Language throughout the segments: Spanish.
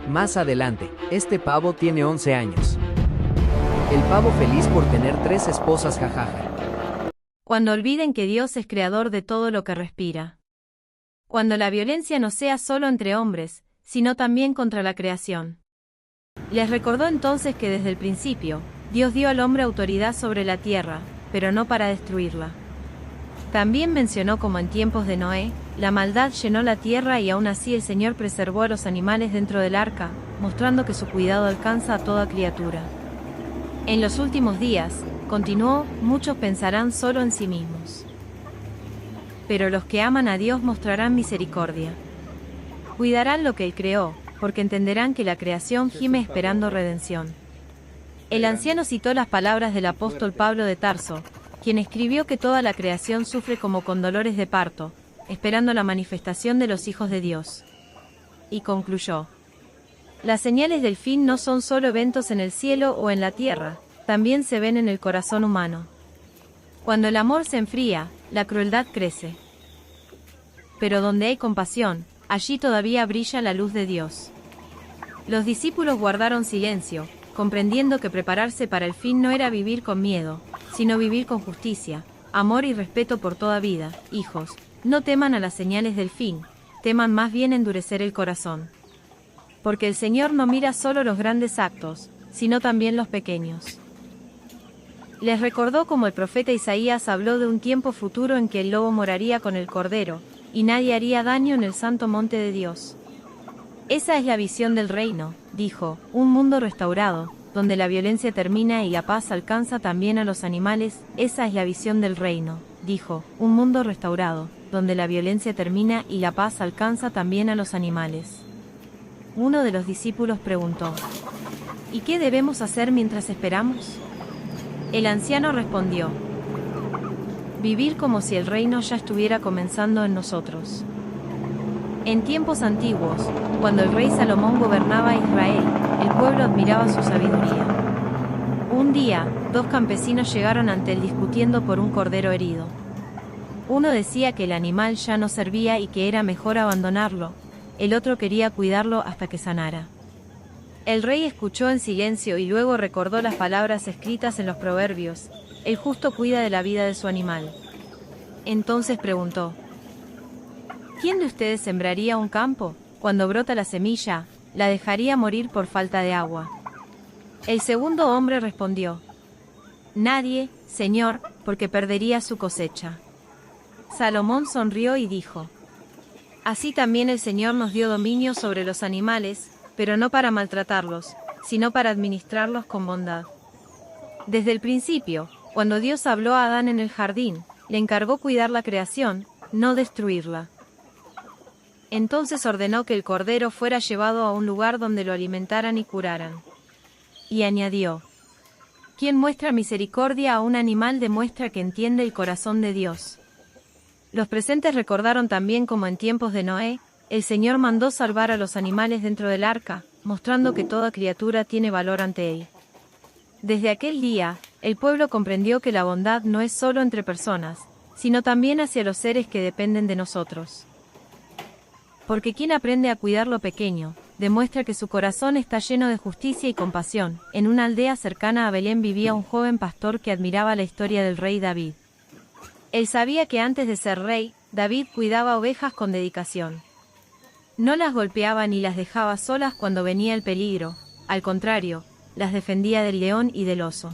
Más adelante, este pavo tiene 11 años. El pavo feliz por tener 3 esposas, jajaja. Cuando olviden que Dios es creador de todo lo que respira. Cuando la violencia no sea solo entre hombres, sino también contra la creación. Les recordó entonces que desde el principio, Dios dio al hombre autoridad sobre la tierra, pero no para destruirla. También mencionó como en tiempos de Noé, la maldad llenó la tierra y aún así el Señor preservó a los animales dentro del arca, mostrando que su cuidado alcanza a toda criatura. En los últimos días, continuó, muchos pensarán solo en sí mismos. Pero los que aman a Dios mostrarán misericordia. Cuidarán lo que Él creó, porque entenderán que la creación gime esperando redención. El anciano citó las palabras del apóstol Pablo de Tarso, quien escribió que toda la creación sufre como con dolores de parto, esperando la manifestación de los hijos de Dios. Y concluyó: las señales del fin no son solo eventos en el cielo o en la tierra, también se ven en el corazón humano. Cuando el amor se enfría, la crueldad crece. Pero donde hay compasión, allí todavía brilla la luz de Dios. Los discípulos guardaron silencio, comprendiendo que prepararse para el fin no era vivir con miedo, sino vivir con justicia, amor y respeto por toda vida. Hijos, no teman a las señales del fin, teman más bien endurecer el corazón. Porque el Señor no mira solo los grandes actos, sino también los pequeños. Les recordó como el profeta Isaías habló de un tiempo futuro en que el lobo moraría con el cordero, y nadie haría daño en el santo monte de Dios. Esa es la visión del reino, dijo, un mundo restaurado, donde la violencia termina y la paz alcanza también a los animales. Esa es la visión del reino, dijo, un mundo restaurado, donde la violencia termina y la paz alcanza también a los animales. Uno de los discípulos preguntó: ¿y qué debemos hacer mientras esperamos? El anciano respondió: vivir como si el reino ya estuviera comenzando en nosotros. En tiempos antiguos, cuando el rey Salomón gobernaba a Israel, el pueblo admiraba su sabiduría. Un día, 2 campesinos llegaron ante él discutiendo por un cordero herido. Uno decía que el animal ya no servía y que era mejor abandonarlo, el otro quería cuidarlo hasta que sanara. El rey escuchó en silencio y luego recordó las palabras escritas en los proverbios: el justo cuida de la vida de su animal. Entonces preguntó: ¿quién de ustedes sembraría un campo? Cuando brota la semilla, la dejaría morir por falta de agua. El segundo hombre respondió: nadie, Señor, porque perdería su cosecha. Salomón sonrió y dijo: así también el Señor nos dio dominio sobre los animales, pero no para maltratarlos, sino para administrarlos con bondad. Desde el principio, cuando Dios habló a Adán en el jardín, le encargó cuidar la creación, no destruirla. Entonces ordenó que el cordero fuera llevado a un lugar donde lo alimentaran y curaran. Y añadió: quien muestra misericordia a un animal demuestra que entiende el corazón de Dios. Los presentes recordaron también como en tiempos de Noé, el Señor mandó salvar a los animales dentro del arca, mostrando que toda criatura tiene valor ante Él. Desde aquel día, el pueblo comprendió que la bondad no es solo entre personas, sino también hacia los seres que dependen de nosotros. Porque quien aprende a cuidar lo pequeño, demuestra que su corazón está lleno de justicia y compasión. En una aldea cercana a Belén vivía un joven pastor que admiraba la historia del rey David. Él sabía que antes de ser rey, David cuidaba ovejas con dedicación. No las golpeaba ni las dejaba solas cuando venía el peligro, al contrario, las defendía del león y del oso.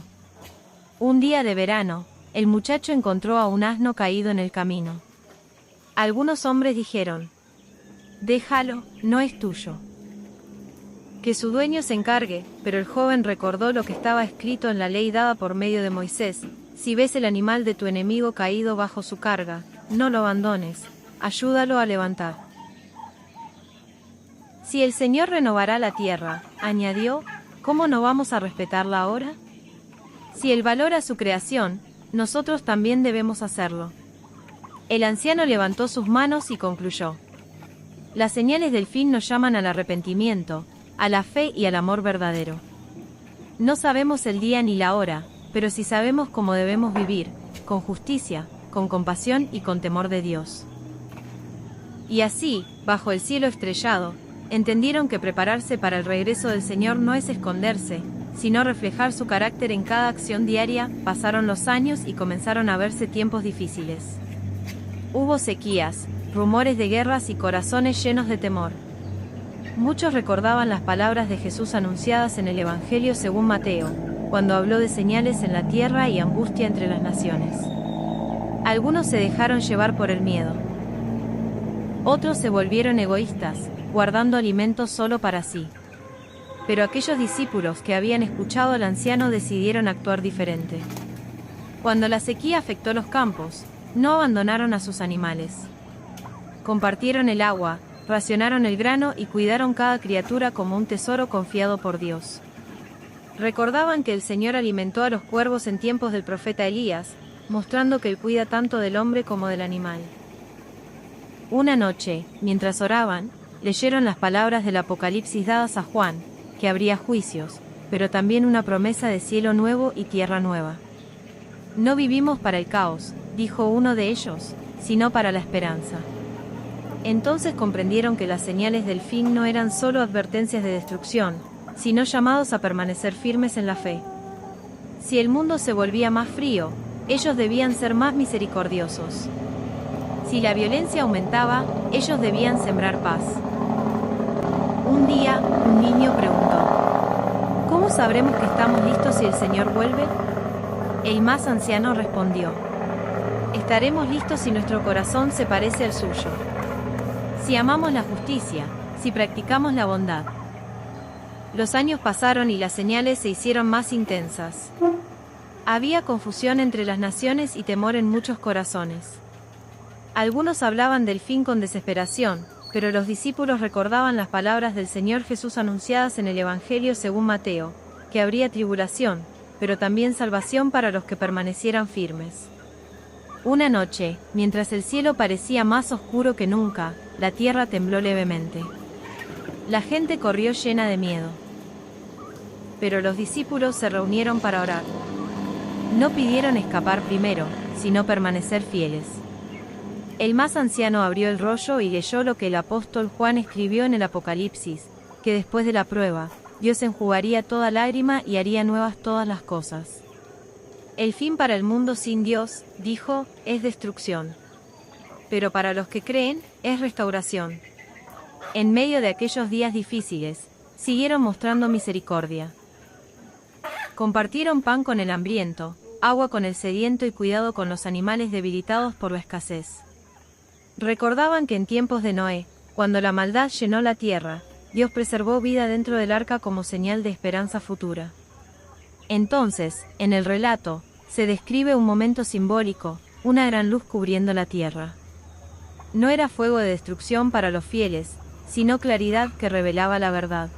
Un día de verano, el muchacho encontró a un asno caído en el camino. Algunos hombres dijeron: déjalo, no es tuyo. Que su dueño se encargue, pero el joven recordó lo que estaba escrito en la ley dada por medio de Moisés: si ves el animal de tu enemigo caído bajo su carga, no lo abandones, ayúdalo a levantar. Si el Señor renovará la tierra, añadió, ¿cómo no vamos a respetarla ahora? Si Él valora su creación, nosotros también debemos hacerlo. El anciano levantó sus manos y concluyó: las señales del fin nos llaman al arrepentimiento, a la fe y al amor verdadero. No sabemos el día ni la hora, pero sí sabemos cómo debemos vivir, con justicia, con compasión y con temor de Dios. Y así, bajo el cielo estrellado, entendieron que prepararse para el regreso del Señor no es esconderse, sino reflejar su carácter en cada acción diaria. Pasaron los años y comenzaron a verse tiempos difíciles. Hubo sequías, rumores de guerras y corazones llenos de temor. Muchos recordaban las palabras de Jesús anunciadas en el Evangelio según Mateo, cuando habló de señales en la tierra y angustia entre las naciones. Algunos se dejaron llevar por el miedo. Otros se volvieron egoístas, guardando alimentos solo para sí. Pero aquellos discípulos que habían escuchado al anciano decidieron actuar diferente. Cuando la sequía afectó los campos, no abandonaron a sus animales. Compartieron el agua, racionaron el grano y cuidaron cada criatura como un tesoro confiado por Dios. Recordaban que el Señor alimentó a los cuervos en tiempos del profeta Elías, mostrando que Él cuida tanto del hombre como del animal. Una noche, mientras oraban, leyeron las palabras del Apocalipsis dadas a Juan, que habría juicios, pero también una promesa de cielo nuevo y tierra nueva. No vivimos para el caos, dijo uno de ellos, sino para la esperanza. Entonces comprendieron que las señales del fin no eran solo advertencias de destrucción, sino llamados a permanecer firmes en la fe. Si el mundo se volvía más frío, ellos debían ser más misericordiosos. Si la violencia aumentaba, ellos debían sembrar paz. Un día, un niño preguntó: ¿cómo sabremos que estamos listos si el Señor vuelve? El más anciano respondió: estaremos listos si nuestro corazón se parece al suyo. Si amamos la justicia, si practicamos la bondad. Los años pasaron y las señales se hicieron más intensas. Había confusión entre las naciones y temor en muchos corazones. Algunos hablaban del fin con desesperación, pero los discípulos recordaban las palabras del Señor Jesús anunciadas en el Evangelio según Mateo, que habría tribulación, pero también salvación para los que permanecieran firmes. Una noche, mientras el cielo parecía más oscuro que nunca, la tierra tembló levemente. La gente corrió llena de miedo. Pero los discípulos se reunieron para orar. No pidieron escapar primero, sino permanecer fieles. El más anciano abrió el rollo y leyó lo que el apóstol Juan escribió en el Apocalipsis, que después de la prueba, Dios enjugaría toda lágrima y haría nuevas todas las cosas. El fin para el mundo sin Dios, dijo, es destrucción. Pero para los que creen, es restauración. En medio de aquellos días difíciles, siguieron mostrando misericordia. Compartieron pan con el hambriento, agua con el sediento y cuidado con los animales debilitados por la escasez. Recordaban que en tiempos de Noé, cuando la maldad llenó la tierra, Dios preservó vida dentro del arca como señal de esperanza futura. Entonces, en el relato, se describe un momento simbólico, una gran luz cubriendo la tierra. No era fuego de destrucción para los fieles, sino claridad que revelaba la verdad.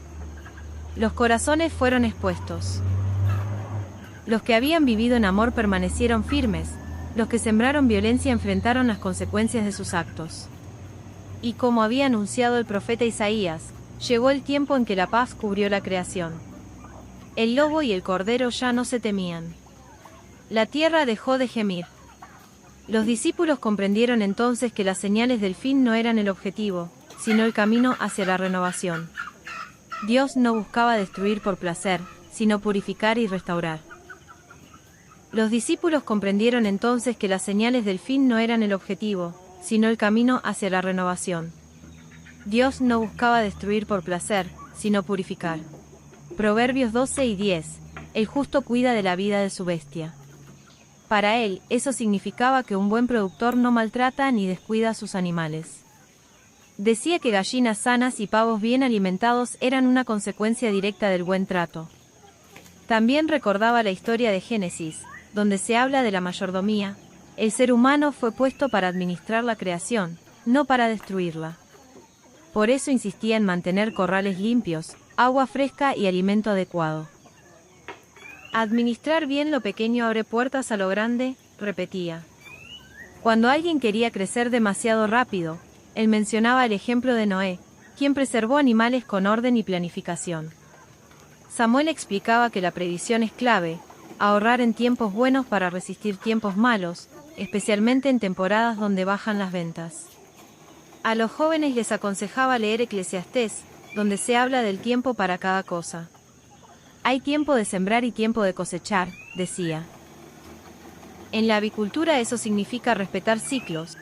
Los corazones fueron expuestos. Los que habían vivido en amor permanecieron firmes, los que sembraron violencia enfrentaron las consecuencias de sus actos. Y como había anunciado el profeta Isaías, llegó el tiempo en que la paz cubrió la creación. El lobo y el cordero ya no se temían. La tierra dejó de gemir. Los discípulos comprendieron entonces que las señales del fin no eran el objetivo, sino el camino hacia la renovación. Dios no buscaba destruir por placer, sino purificar y restaurar. Los discípulos comprendieron entonces que las señales del fin no eran el objetivo, sino el camino hacia la renovación. Dios no buscaba destruir por placer, sino purificar. Proverbios 12 y 10. El justo cuida de la vida de su bestia. Para él, eso significaba que un buen productor no maltrata ni descuida a sus animales. Decía que gallinas sanas y pavos bien alimentados eran una consecuencia directa del buen trato. También recordaba la historia de Génesis, donde se habla de la mayordomía. El ser humano fue puesto para administrar la creación, no para destruirla. Por eso insistía en mantener corrales limpios, agua fresca y alimento adecuado. Administrar bien lo pequeño abre puertas a lo grande, repetía. Cuando alguien quería crecer demasiado rápido, él mencionaba el ejemplo de Noé, quien preservó animales con orden y planificación. Samuel explicaba que la previsión es clave, ahorrar en tiempos buenos para resistir tiempos malos, especialmente en temporadas donde bajan las ventas. A los jóvenes les aconsejaba leer Eclesiastés, donde se habla del tiempo para cada cosa. Hay tiempo de sembrar y tiempo de cosechar, decía. En la avicultura eso significa respetar ciclos,